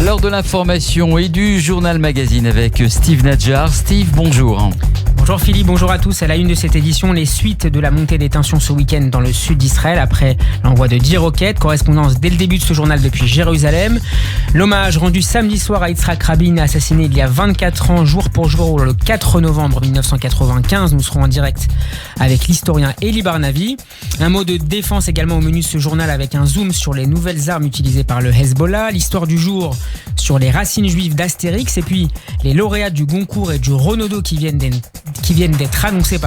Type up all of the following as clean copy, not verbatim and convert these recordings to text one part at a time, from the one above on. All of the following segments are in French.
L'heure de l'information et du journal magazine avec Steve Nadjar. Steve, bonjour. Bonjour Philippe, bonjour à tous. À la une de cette édition, les suites de la montée des tensions ce week-end dans le sud d'Israël après l'envoi de 10 roquettes. Correspondance dès le début de ce journal depuis Jérusalem. L'hommage rendu samedi soir à Yitzhak Rabin, assassiné il y a 24 ans, jour pour jour, le 4 novembre 1995. Nous serons en direct avec l'historien Eli Barnavi. Un mot de défense également au menu de ce journal avec un zoom sur les nouvelles armes utilisées par le Hezbollah. L'histoire du jour sur les racines juives d'Astérix et puis les lauréats du Goncourt et du Renaudot qui viennent d'être annoncés.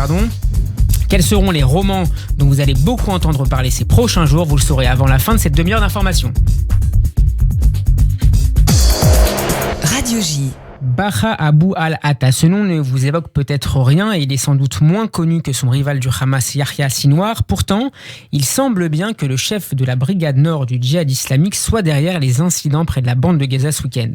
Quels seront les romans dont vous allez beaucoup entendre parler ces prochains jours? Vous le saurez avant la fin de cette demi-heure d'information. Radio J. Baha Abu al-Atta, ce nom ne vous évoque peut-être rien et il est sans doute moins connu que son rival du Hamas Yahya Sinwar. Pourtant, il semble bien que le chef de la brigade nord du djihad islamique soit derrière les incidents près de la bande de Gaza ce week-end.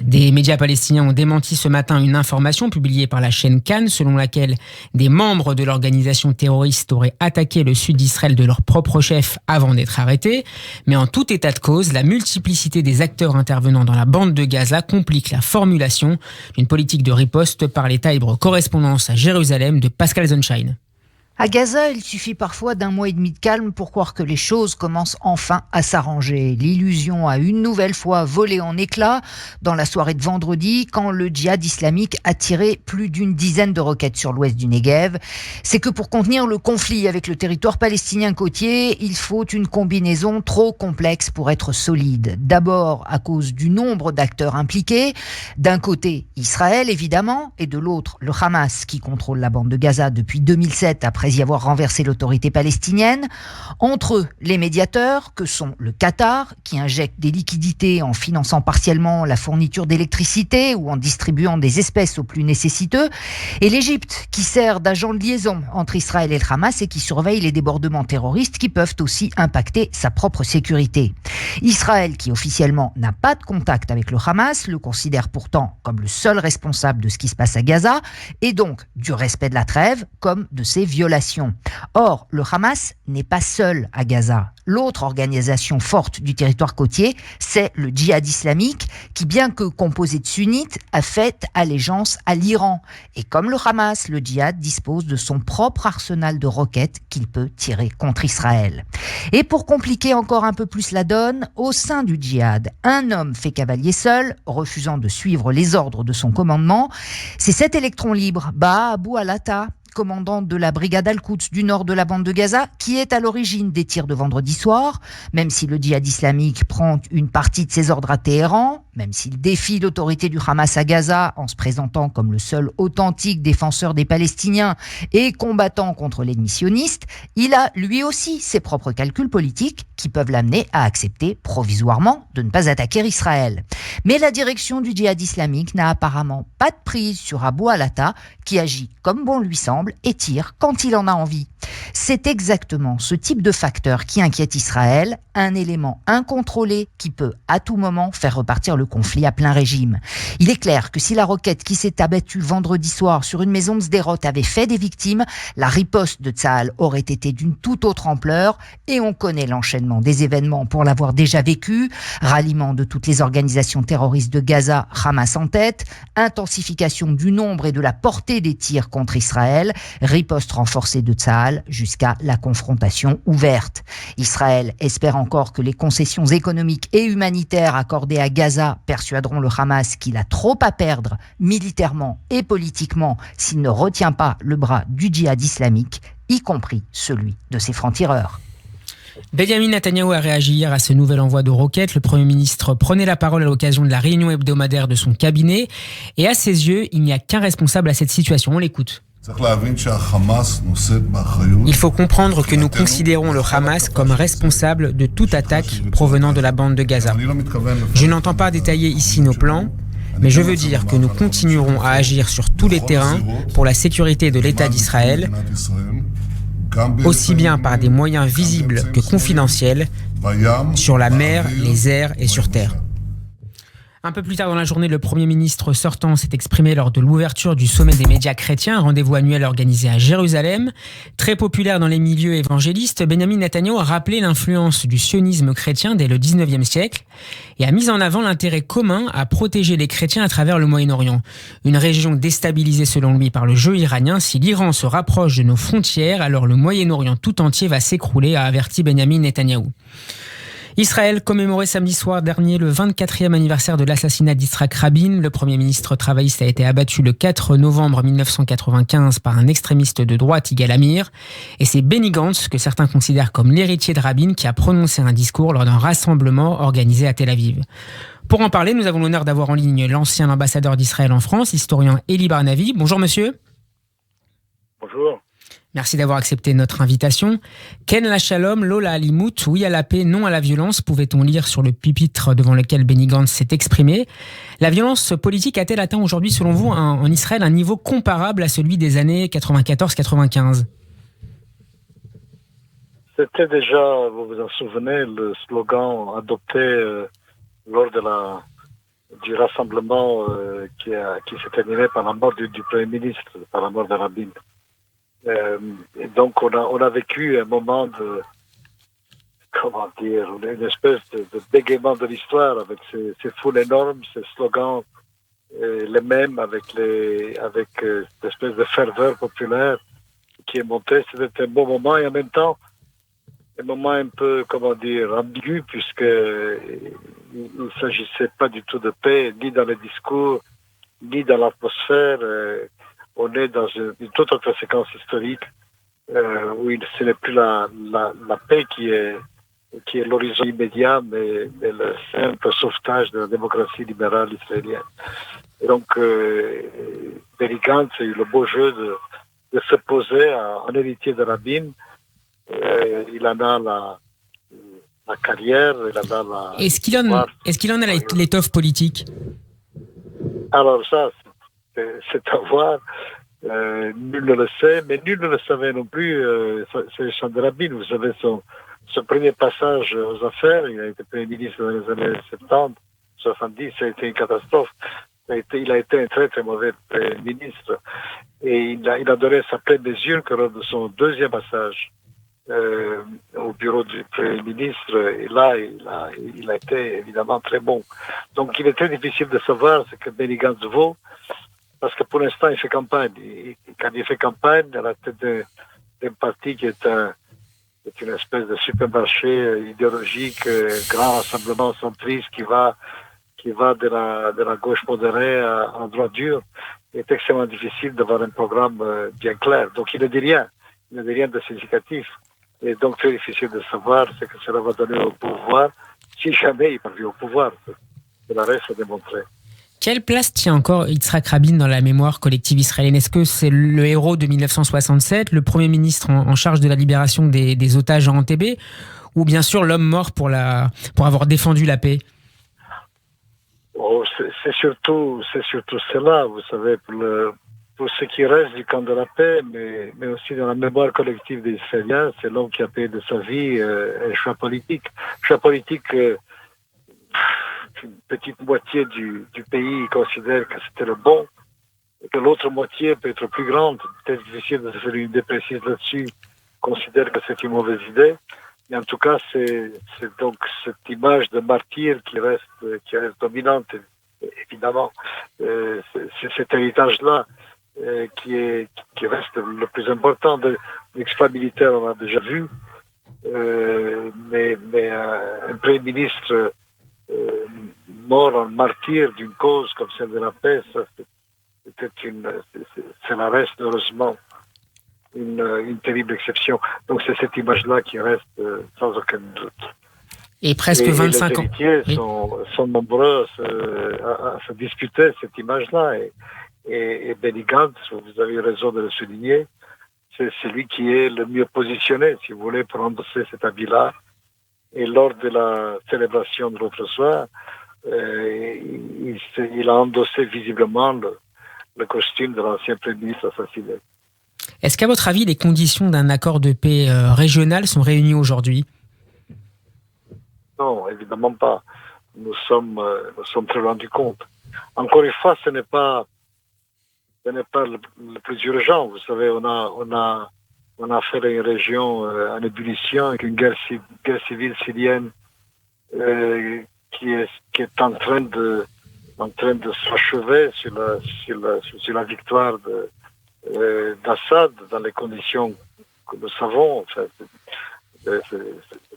Des médias palestiniens ont démenti ce matin une information publiée par la chaîne Cannes selon laquelle des membres de l'organisation terroriste auraient attaqué le sud d'Israël de leur propre chef avant d'être arrêtés. Mais en tout état de cause, la multiplicité des acteurs intervenant dans la bande de Gaza complique la formulation d'une politique de riposte par l'État hébreu. Correspondance à Jérusalem de Pascal Sunshine. À Gaza, il suffit parfois d'un mois et demi de calme pour croire que les choses commencent enfin à s'arranger. L'illusion a une nouvelle fois volé en éclats dans la soirée de vendredi quand le djihad islamique a tiré plus d'une dizaine de roquettes sur l'ouest du Negev. C'est que pour contenir le conflit avec le territoire palestinien côtier, il faut une combinaison trop complexe pour être solide. D'abord à cause du nombre d'acteurs impliqués. D'un côté, Israël évidemment, et de l'autre, le Hamas qui contrôle la bande de Gaza depuis 2007 après y avoir renversé l'autorité palestinienne. Entre eux, les médiateurs, que sont le Qatar, qui injecte des liquidités en finançant partiellement la fourniture d'électricité ou en distribuant des espèces aux plus nécessiteux, et l'Égypte, qui sert d'agent de liaison entre Israël et le Hamas et qui surveille les débordements terroristes qui peuvent aussi impacter sa propre sécurité. Israël, qui officiellement n'a pas de contact avec le Hamas, le considère pourtant comme le seul responsable de ce qui se passe à Gaza, et donc du respect de la trêve comme de ses violations. Or, le Hamas n'est pas seul à Gaza. L'autre organisation forte du territoire côtier, c'est le djihad islamique, qui, bien que composé de sunnites, a fait allégeance à l'Iran. Et comme le Hamas, le djihad dispose de son propre arsenal de roquettes qu'il peut tirer contre Israël. Et pour compliquer encore un peu plus la donne, au sein du djihad, un homme fait cavalier seul, refusant de suivre les ordres de son commandement. C'est cet électron libre, Baha Abu al-Atta, commandant de la brigade Al-Quds du nord de la bande de Gaza, qui est à l'origine des tirs de vendredi soir, même si le djihad islamique prend une partie de ses ordres à Téhéran, même s'il défie l'autorité du Hamas à Gaza en se présentant comme le seul authentique défenseur des Palestiniens et combattant contre l'ennemi sioniste, il a lui aussi ses propres calculs politiques qui peuvent l'amener à accepter provisoirement de ne pas attaquer Israël. Mais la direction du djihad islamique n'a apparemment pas de prise sur Abu al-Atta, qui agit comme bon lui semble et tire quand il en a envie. C'est exactement ce type de facteur qui inquiète Israël, un élément incontrôlé qui peut à tout moment faire repartir le conflit à plein régime. Il est clair que si la roquette qui s'est abattue vendredi soir sur une maison de Sderot avait fait des victimes, la riposte de Tsahal aurait été d'une toute autre ampleur et on connaît l'enchaînement des événements pour l'avoir déjà vécu. Ralliement de toutes les organisations terroristes de Gaza, Hamas en tête, intensification du nombre et de la portée des tirs contre Israël, riposte renforcée de Tsahal jusqu'à la confrontation ouverte. Israël espère encore que les concessions économiques et humanitaires accordées à Gaza persuaderont le Hamas qu'il a trop à perdre militairement et politiquement s'il ne retient pas le bras du djihad islamique, y compris celui de ses francs-tireurs. Benjamin Netanyahou a réagi hier à ce nouvel envoi de roquettes. Le Premier ministre prenait la parole à l'occasion de la réunion hebdomadaire de son cabinet. Et à ses yeux, il n'y a qu'un responsable à cette situation. On l'écoute. Il faut comprendre que nous considérons le Hamas comme responsable de toute attaque provenant de la bande de Gaza. Je n'entends pas détailler ici nos plans, mais je veux dire que nous continuerons à agir sur tous les terrains pour la sécurité de l'État d'Israël, aussi bien par des moyens visibles que confidentiels, sur la mer, les airs et sur terre. Un peu plus tard dans la journée, le Premier ministre sortant s'est exprimé lors de l'ouverture du sommet des médias chrétiens, un rendez-vous annuel organisé à Jérusalem. Très populaire dans les milieux évangélistes, Benjamin Netanyahu a rappelé l'influence du sionisme chrétien dès le 19e siècle et a mis en avant l'intérêt commun à protéger les chrétiens à travers le Moyen-Orient. Une région déstabilisée selon lui par le jeu iranien. Si l'Iran se rapproche de nos frontières, alors le Moyen-Orient tout entier va s'écrouler, a averti Benjamin Netanyahu. Israël commémorait samedi soir dernier le 24e anniversaire de l'assassinat d'Yitzhak Rabin. Le Premier ministre travailliste a été abattu le 4 novembre 1995 par un extrémiste de droite, Yigal Amir. Et c'est Benny Gantz, que certains considèrent comme l'héritier de Rabin, qui a prononcé un discours lors d'un rassemblement organisé à Tel Aviv. Pour en parler, nous avons l'honneur d'avoir en ligne l'ancien ambassadeur d'Israël en France, l'historien Eli Barnavi. Bonjour monsieur. Bonjour. Merci d'avoir accepté notre invitation. Ken la shalom, lo la alimut, oui à la paix, non à la violence, pouvait-on lire sur le pupitre devant lequel Benny Gantz s'est exprimé. La violence politique a-t-elle atteint aujourd'hui, selon vous, en Israël, un niveau comparable à celui des années 94-95 ? C'était déjà, vous vous en souvenez, le slogan adopté lors du rassemblement qui s'est terminé par la mort du Premier ministre, par la mort de Rabin. Et donc on a vécu un moment de, une espèce de bégaiement de l'histoire avec ces foules énormes, ces slogans les mêmes avec cette espèce de ferveur populaire qui est montée. C'était un bon moment et en même temps un moment un peu ambigu, puisque il ne s'agissait pas du tout de paix, ni dans les discours, ni dans l'atmosphère. On est dans une toute autre séquence historique où ce n'est plus la paix qui est l'horizon immédiat, mais le simple sauvetage de la démocratie libérale israélienne. Et donc, Benny Gantz a eu le beau jeu de se poser en héritier de Rabin. Il en a la carrière, il en a la... Est-ce qu'il en a l'étoffe politique ? Alors ça, c'est à voir. Nul ne le sait, mais nul ne le savait non plus. C'est le chant de Rabin. Vous savez, son premier passage aux affaires, il a été Premier ministre dans les années 70, 70, ça a été une catastrophe. Il a été un très très mauvais Premier ministre. Et il a donné sa pleine mesure que lors de son deuxième passage au bureau du Premier ministre. Et là, il a été évidemment très bon. Donc il est très difficile de savoir ce que Benny Gantz vaut. Parce que pour l'instant, il fait campagne. Quand il fait campagne, à la tête d'un parti qui est une espèce de supermarché idéologique, grand rassemblement centriste qui va de la gauche modérée en droite dure, il est extrêmement difficile d'avoir un programme bien clair. Donc il ne dit rien. Il ne dit rien de significatif. Et donc très difficile de savoir ce que cela va donner au pouvoir, si jamais il parvient au pouvoir. Cela reste à démontrer. Quelle place tient encore Yitzhak Rabin dans la mémoire collective israélienne ? Est-ce que c'est le héros de 1967, le Premier ministre en charge de la libération des otages en Entebbe, ou bien sûr l'homme mort pour avoir défendu la paix ? C'est surtout cela, vous savez, pour ce qui reste du camp de la paix, mais aussi dans la mémoire collective des Israéliens, c'est l'homme qui a payé de sa vie un choix politique. Choix politique une petite moitié du pays considère que c'était le bon, et que l'autre moitié peut être plus grande, peut-être difficile de se faire une idée précise là-dessus, considère que c'est une mauvaise idée. Mais en tout cas, c'est donc cette image de martyr qui reste dominante, évidemment. C'est cet héritage-là qui reste le plus important. L'exploit militaire, on l'a déjà vu, mais un Premier ministre mort en martyr d'une cause comme celle de la paix, ça cela reste heureusement une terrible exception. Donc c'est cette image-là qui reste sans aucun doute. Et presque 25 ans. Les héritiers sont nombreux à se disputer cette image-là. Et Benny Gantz, vous avez raison de le souligner, c'est celui qui est le mieux positionné, si vous voulez, pour endosser cet habit-là. Et lors de la célébration de l'autre soir, il a endossé visiblement le costume de l'ancien Premier ministre assassiné. Est-ce qu'à votre avis, les conditions d'un accord de paix régional sont réunies aujourd'hui ? Non, évidemment pas. nous sommes très loin du compte. Encore une fois, ce n'est pas le plus urgent. Vous savez, on a affaire à une région en ébullition, avec une guerre civile syrienne qui est en train de s'achever sur la victoire d'Assad dans les conditions que nous savons. En fait,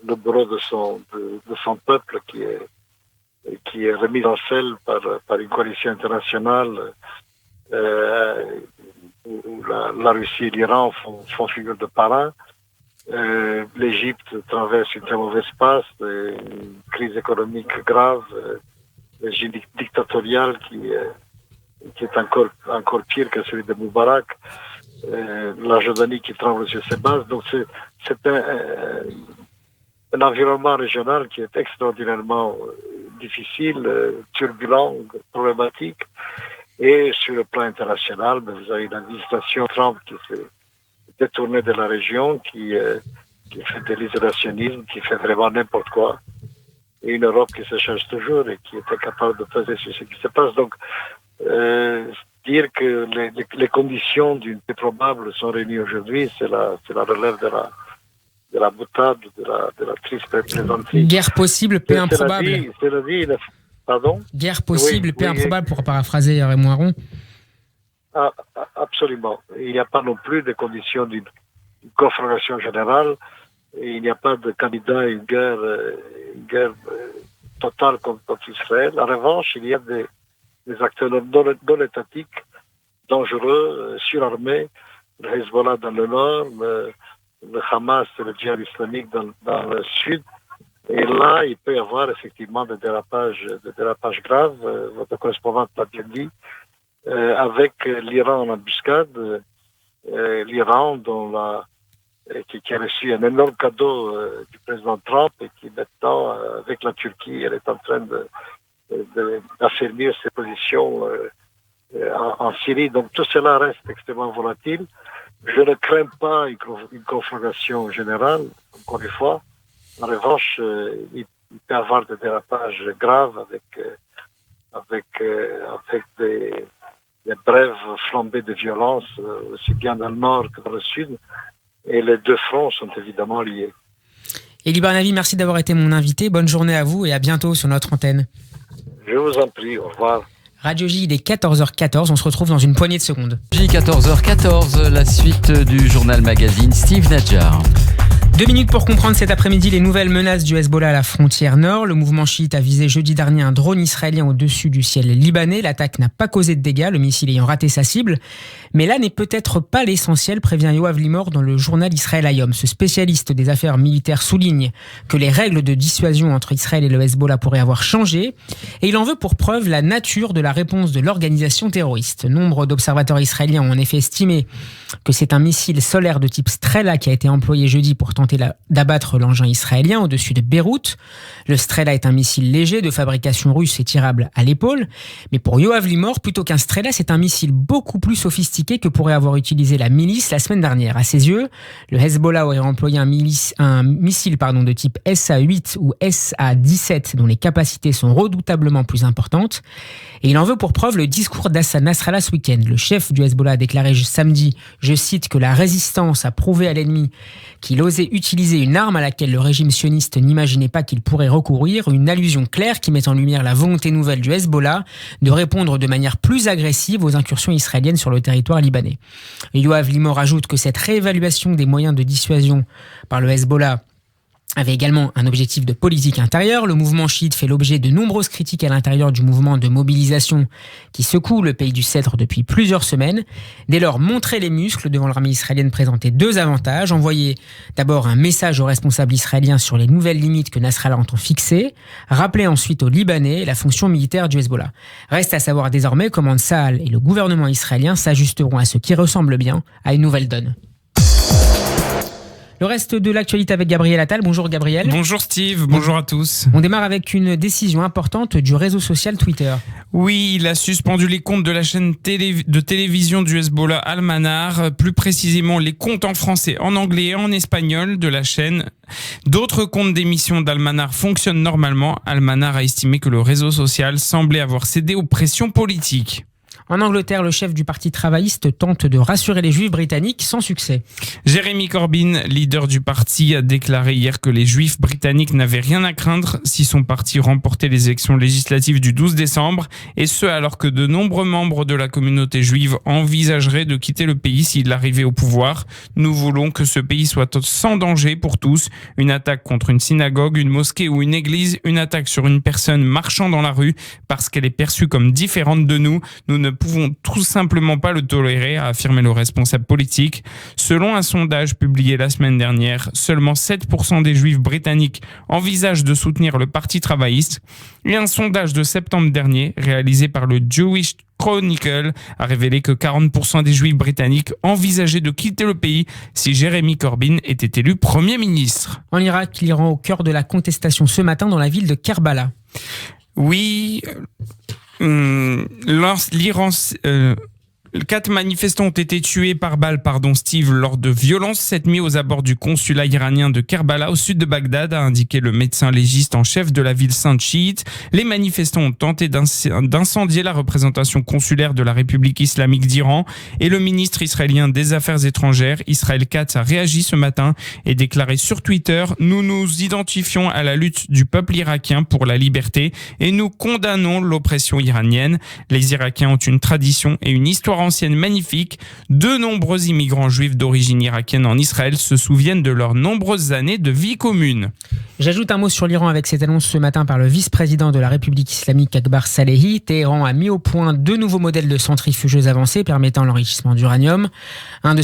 le bourreau de son peuple qui est remis en selle par une coalition internationale où la Russie et l'Iran font figure de parrain. L'Égypte traverse une très mauvaise passe, une crise économique grave, un régime dictatorial qui est encore pire que celui de Moubarak, la Jordanie qui tremble sur ses bases. Donc c'est un environnement régional qui est extraordinairement difficile, turbulent, problématique. Et sur le plan international, vous avez l'administration Trump qui s'est détournée de la région, qui fait de l'isolationnisme, qui fait vraiment n'importe quoi. Et une Europe qui se cherche toujours et qui est incapable de peser sur ce qui se passe. Donc, dire que les conditions d'une paix probable sont réunies aujourd'hui, c'est la relève de la boutade, de la triste plaisanterie. Guerre possible, paix improbable. C'est la vie. Pardon ? Guerre possible, paix oui. improbable, pour paraphraser Raymond Aron. Absolument. Il n'y a pas non plus de conditions d'une confrontation générale. Et il n'y a pas de candidat à une guerre totale contre Israël. En revanche, il y a des acteurs non étatiques, dangereux, surarmés, le Hezbollah dans le nord, le Hamas et le djihad islamique dans le sud. Et là, il peut y avoir effectivement des dérapages graves, votre correspondante l'a bien dit, avec l'Iran en embuscade, l'Iran qui a reçu un énorme cadeau du président Trump et qui maintenant, avec la Turquie, elle est en train d'affermir ses positions en Syrie. Donc tout cela reste extrêmement volatile. Je ne crains pas une confrontation générale, encore une fois. En revanche, il peut y avoir des dérapages graves avec des brèves flambées de violence, aussi bien dans le nord que dans le sud. Et les deux fronts sont évidemment liés. Elie Barnavi, merci d'avoir été mon invité. Bonne journée à vous et à bientôt sur notre antenne. Je vous en prie, au revoir. Radio J, il est 14h14, on se retrouve dans une poignée de secondes. J, 14h14, la suite du journal magazine Steve Nadjar. 2 minutes pour comprendre cet après-midi les nouvelles menaces du Hezbollah à la frontière nord. Le mouvement chiite a visé jeudi dernier un drone israélien au-dessus du ciel libanais. L'attaque n'a pas causé de dégâts, le missile ayant raté sa cible. Mais là n'est peut-être pas l'essentiel, prévient Yoav Limor dans le journal Israël Hayom. Ce spécialiste des affaires militaires souligne que les règles de dissuasion entre Israël et le Hezbollah pourraient avoir changé. Et il en veut pour preuve la nature de la réponse de l'organisation terroriste. Nombre d'observateurs israéliens ont en effet estimé que c'est un missile solaire de type Strela qui a été employé jeudi pour tenter d'abattre l'engin israélien au-dessus de Beyrouth. Le Strela est un missile léger de fabrication russe et tirable à l'épaule. Mais pour Yoav Limor, plutôt qu'un Strela, c'est un missile beaucoup plus sophistiqué que pourrait avoir utilisé la milice la semaine dernière. À ses yeux, le Hezbollah aurait employé un missile de type SA-8 ou SA-17 dont les capacités sont redoutablement plus importantes. Et il en veut pour preuve le discours d'Hassan Nasrallah ce week-end. Le chef du Hezbollah a déclaré samedi, je cite, que la résistance a prouvé à l'ennemi qu'il osait utiliser une arme à laquelle le régime sioniste n'imaginait pas qu'il pourrait recourir, une allusion claire qui met en lumière la volonté nouvelle du Hezbollah de répondre de manière plus agressive aux incursions israéliennes sur le territoire libanais. Yoav Limor ajoute que cette réévaluation des moyens de dissuasion par le Hezbollah avait également un objectif de politique intérieure. Le mouvement chiite fait l'objet de nombreuses critiques à l'intérieur du mouvement de mobilisation qui secoue le pays du Cèdre depuis plusieurs semaines. Dès lors, montrer les muscles devant l'armée israélienne présentait 2 avantages. Envoyer d'abord un message aux responsables israéliens sur les nouvelles limites que Nasrallah entend fixer. Rappeler ensuite aux Libanais la fonction militaire du Hezbollah. Reste à savoir désormais comment Tsahal et le gouvernement israélien s'ajusteront à ce qui ressemble bien à une nouvelle donne. Le reste de l'actualité avec Gabriel Attal. Bonjour Gabriel. Bonjour Steve, bonjour à tous. On démarre avec une décision importante du réseau social Twitter. Oui, il a suspendu les comptes de la chaîne de télévision du Hezbollah Al-Manar, plus précisément les comptes en français, en anglais et en espagnol de la chaîne. D'autres comptes d'émissions d'Al-Manar fonctionnent normalement. Al-Manar a estimé que le réseau social semblait avoir cédé aux pressions politiques. En Angleterre, le chef du parti travailliste tente de rassurer les juifs britanniques sans succès. Jeremy Corbyn, leader du parti, a déclaré hier que les juifs britanniques n'avaient rien à craindre si son parti remportait les élections législatives du 12 décembre, et ce alors que de nombreux membres de la communauté juive envisageraient de quitter le pays s'il arrivait au pouvoir. Nous voulons que ce pays soit sans danger pour tous. Une attaque contre une synagogue, une mosquée ou une église, une attaque sur une personne marchant dans la rue parce qu'elle est perçue comme différente de nous, nous ne pouvons tout simplement pas le tolérer, a affirmé le responsable politique. Selon un sondage publié la semaine dernière, seulement 7% des juifs britanniques envisagent de soutenir le parti travailliste. Et un sondage de septembre dernier, réalisé par le Jewish Chronicle, a révélé que 40% des juifs britanniques envisageaient de quitter le pays si Jeremy Corbyn était élu Premier ministre. En Irak, l'Iran au cœur de la contestation ce matin dans la ville de Kerbala. Oui, l'Iran... 4 manifestants ont été tués par balle, Steve, lors de violences cette nuit aux abords du consulat iranien de Kerbala au sud de Bagdad, a indiqué le médecin légiste en chef de la ville sainte chiite. Les manifestants ont tenté d'incendier la représentation consulaire de la République islamique d'Iran et le ministre israélien des Affaires étrangères, Israël Katz, a réagi ce matin et déclaré sur Twitter « Nous nous identifions à la lutte du peuple irakien pour la liberté et nous condamnons l'oppression iranienne. Les Irakiens ont une tradition et une histoire ancienne magnifique. De nombreux immigrants juifs d'origine irakienne en Israël se souviennent de leurs nombreuses années de vie commune. » J'ajoute un mot sur l'Iran avec cette annonce ce matin par le vice-président de la République islamique Akbar Salehi. Téhéran a mis au point 2 nouveaux modèles de centrifugeuses avancées permettant l'enrichissement d'uranium. Un de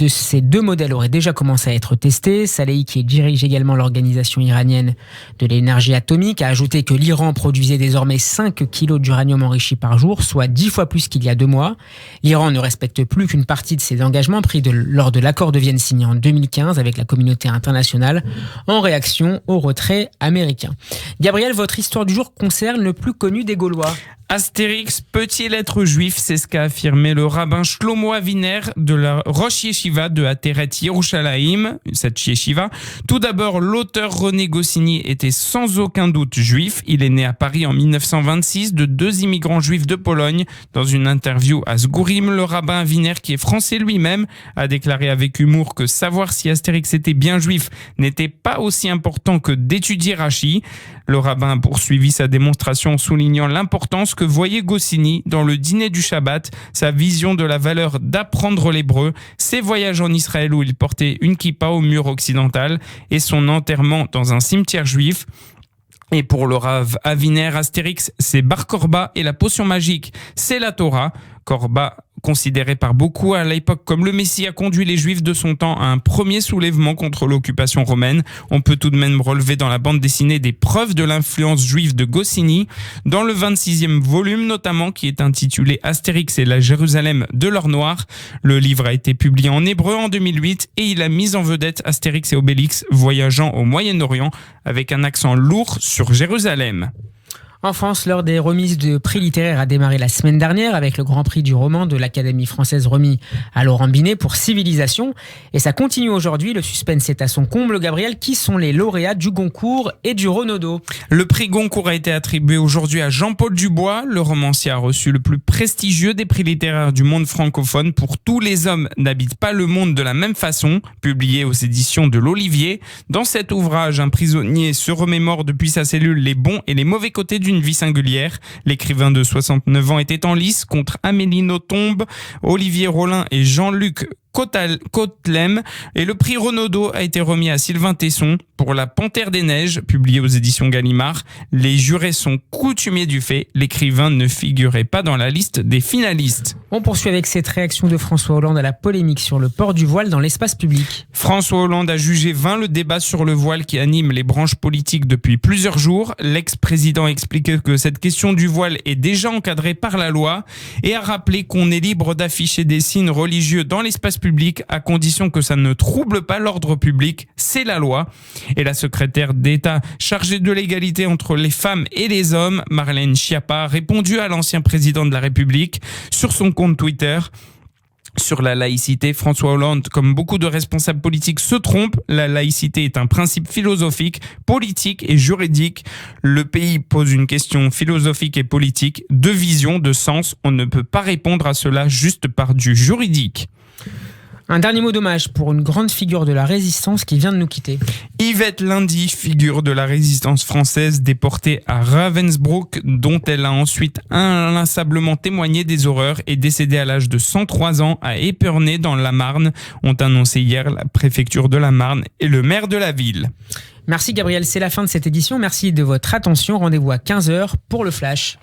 ces 2 modèles aurait déjà commencé à être testé. Salehi, qui dirige également l'organisation iranienne de l'énergie atomique, a ajouté que l'Iran produisait désormais 5 kilos d'uranium enrichi par jour, soit 10 fois plus qu'il y a 2 mois. L'Iran ne respecte plus qu'une partie de ses engagements pris lors de l'accord de Vienne signé en 2015 avec la communauté internationale en réaction au retrait américain. Gabriel, votre histoire du jour concerne le plus connu des Gaulois. Astérix peut-il être juif? C'est ce qu'a affirmé le rabbin Shlomo Aviner de la Rosh Yeshiva de Ateret Yerushalayim, cette yeshiva. Tout d'abord, l'auteur René Goscinny était sans aucun doute juif. Il est né à Paris en 1926 de 2 immigrants juifs de Pologne. Dans une interview à Sgourim, le rabbin Aviner, qui est français lui-même, a déclaré avec humour que savoir si Astérix était bien juif n'était pas aussi important que d'étudier Rachi. Le rabbin a poursuivi sa démonstration en soulignant l'importance que voyait Goscinny dans le dîner du Shabbat, sa vision de la valeur d'apprendre l'hébreu, ses voyages en Israël où il portait une kippa au mur occidental et son enterrement dans un cimetière juif. Et pour le Rav Aviner, Astérix, c'est Bar Korba et la potion magique, c'est la Torah. Korba, considéré par beaucoup à l'époque comme le Messie, a conduit les Juifs de son temps à un premier soulèvement contre l'occupation romaine. On peut tout de même relever dans la bande dessinée des preuves de l'influence juive de Goscinny. Dans le 26e volume notamment, qui est intitulé Astérix et la Jérusalem de l'or noir, le livre a été publié en hébreu en 2008 et il a mis en vedette Astérix et Obélix voyageant au Moyen-Orient avec un accent lourd sur Jérusalem. En France, l'heure des remises de prix littéraires a démarré la semaine dernière avec le Grand Prix du roman de l'Académie française remis à Laurent Binet pour Civilisation. Et ça continue aujourd'hui. Le suspense est à son comble. Gabriel, qui sont les lauréats du Goncourt et du Renaudot? Le prix Goncourt a été attribué aujourd'hui à Jean-Paul Dubois. Le romancier a reçu le plus prestigieux des prix littéraires du monde francophone pour Tous les hommes n'habitent pas le monde de la même façon, publié aux éditions de l'Olivier. Dans cet ouvrage, un prisonnier se remémore depuis sa cellule les bons et les mauvais côtés d'une vie singulière. L'écrivain de 69 ans était en lice contre Amélie Nothomb, Olivier Rollin et Jean-Luc Cotelem, et le prix Renaudot a été remis à Sylvain Tesson pour La Panthère des Neiges, publié aux éditions Gallimard. Les jurés sont coutumiers du fait, l'écrivain ne figurait pas dans la liste des finalistes. On poursuit avec cette réaction de François Hollande à la polémique sur le port du voile dans l'espace public. François Hollande a jugé vain le débat sur le voile qui anime les branches politiques depuis plusieurs jours. L'ex-président a expliqué que cette question du voile est déjà encadrée par la loi et a rappelé qu'on est libre d'afficher des signes religieux dans l'espace publique à condition que ça ne trouble pas l'ordre public. C'est la loi. Et la secrétaire d'État chargée de l'égalité entre les femmes et les hommes, Marlène Schiappa, a répondu à l'ancien président de la République sur son compte Twitter. Sur la laïcité, François Hollande, comme beaucoup de responsables politiques, se trompe. La laïcité est un principe philosophique, politique et juridique. Le pays pose une question philosophique et politique, de vision, de sens. On ne peut pas répondre à cela juste par du juridique. Un dernier mot d'hommage pour une grande figure de la résistance qui vient de nous quitter. Yvette Lundy, figure de la résistance française, déportée à Ravensbrück, dont elle a ensuite inlassablement témoigné des horreurs, est décédée à l'âge de 103 ans à Épernay dans la Marne, ont annoncé hier la préfecture de la Marne et le maire de la ville. Merci Gabriel, c'est la fin de cette édition. Merci de votre attention. Rendez-vous à 15h pour le Flash.